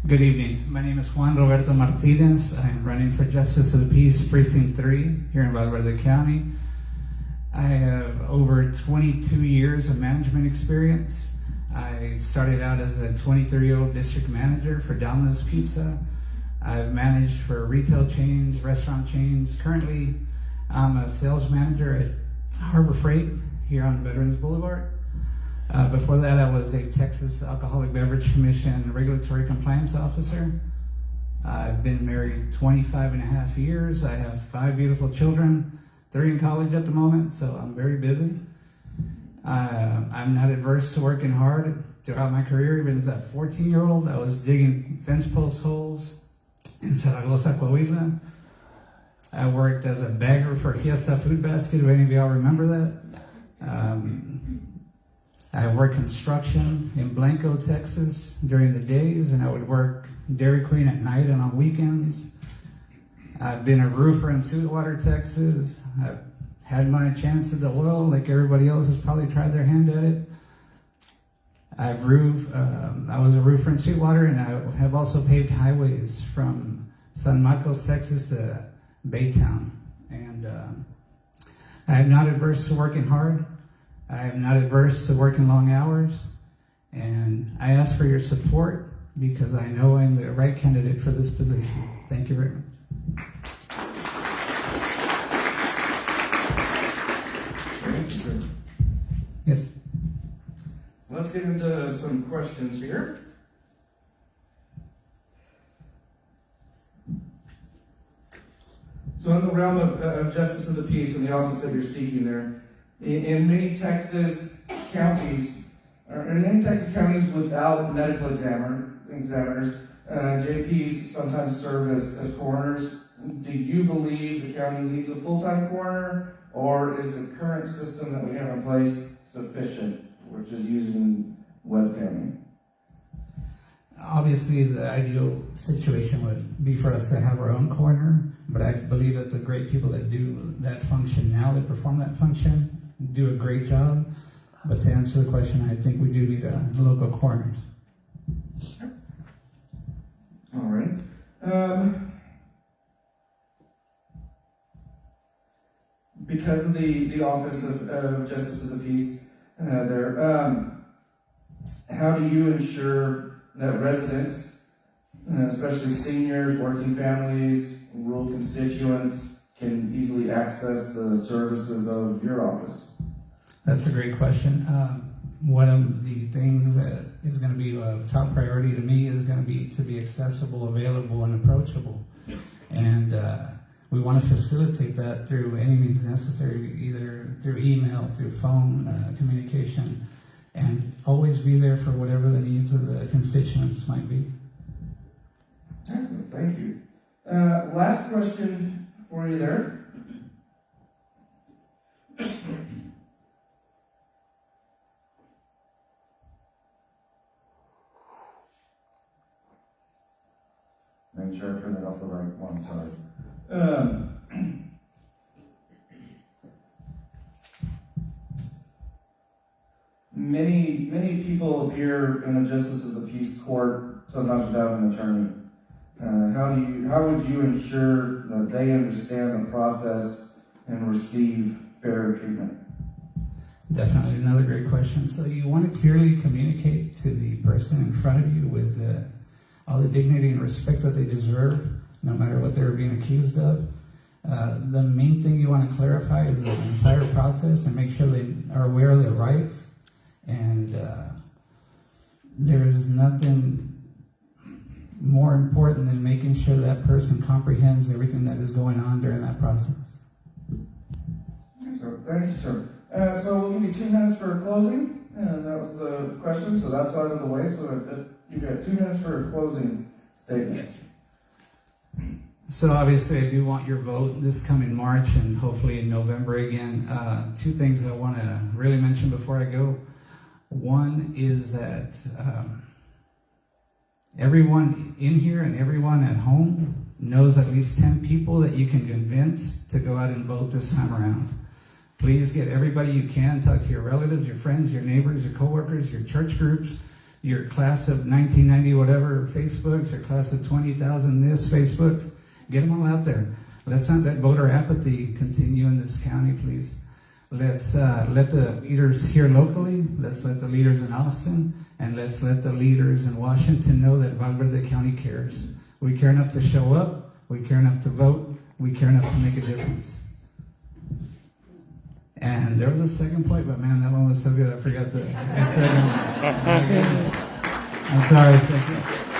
Good evening. My name is Juan Roberto Martinez. I'm running for Justice of the Peace, Precinct 3 here in Valverde County. I have over 22 years of management experience. I started out as a 23-year-old district manager for Domino's Pizza. I've managed for retail chains, restaurant chains. Currently, I'm a sales manager at Harbor Freight here on Veterans Boulevard. Before that, I was a Texas Alcoholic Beverage Commission regulatory compliance officer. I've been married 25 and a half years. I have 5 beautiful children, 3 in college at the moment, so I'm very busy. I'm not adverse to working hard. Throughout my career, even as a 14-year-old, I was digging fence post holes in Zaragoza, Coahuila. I worked as a bagger for Fiesta Food Basket, if any of y'all remember that. I worked construction in Blanco, Texas during the days, and I would work Dairy Queen at night and on weekends. I've been a roofer in Sweetwater, Texas. I've had my chance at the oil, like everybody else has probably tried their hand at it. I was a roofer in Sweetwater, and I have also paved highways from San Marcos, Texas to Baytown. And I am not adverse to working hard. I am not adverse to working long hours, and I ask for your support because I know I'm the right candidate for this position. Thank you very much. Thank you, sir. Yes. Let's get into some questions here. So in the realm of Justice of the Peace and the office that you're seeking there, in many Texas counties without medical examiners, JPs sometimes serve as coroners. Do you believe the county needs a full-time coroner, or is the current system that we have in place sufficient, which is using webcamming? Obviously, the ideal situation would be for us to have our own coroner, but I believe that the great people that do that function now, that perform that function, do a great job. But to answer the question, I think we do need a local coroners. All right. Because of the Office of Justice of the Peace, how do you ensure that residents, especially seniors, working families, rural constituents, can easily access the services of your office? That's a great question. One of the things that is going to be of top priority to me is going to be accessible, available, and approachable. And we want to facilitate that through any means necessary, either through email, through phone communication, and always be there for whatever the needs of the constituents might be. Excellent, thank you. Last question for you there. Make sure I turn it off the right one, sorry. Many people appear in a Justice of the Peace court, sometimes without an attorney. How would you ensure that they understand the process and receive fair treatment? Definitely another great question. So you want to clearly communicate to the person in front of you with all the dignity and respect that they deserve, no matter what they're being accused of. The main thing you want to clarify is the entire process and make sure they are aware of their rights. And there is nothing more important than making sure that person comprehends everything that is going on during that process. Thank you, sir. So we'll give you 2 minutes for closing, and that was the question, so that's out of the way. So you've got 2 minutes for a closing statement. Yes. So obviously I do want your vote this coming March and hopefully in November again. 2 things I want to really mention before I go. One is that everyone in here and everyone at home knows at least 10 people that you can convince to go out and vote this time around. Please get everybody you can. Talk to your relatives, your friends, your neighbors, your coworkers, your church groups. your class of 1990 whatever Facebooks, or class of 20,000 this Facebooks. Get them all out there. Let's not let voter apathy continue in this county, please. Let's let the leaders here locally, let's let the leaders in Austin, and let's let the leaders in Washington know that Valverde County cares. We care enough to show up, we care enough to vote, we care enough to make a difference. And there was a second point, but man, that one was so good, I forgot the second one. I'm sorry. Thank you.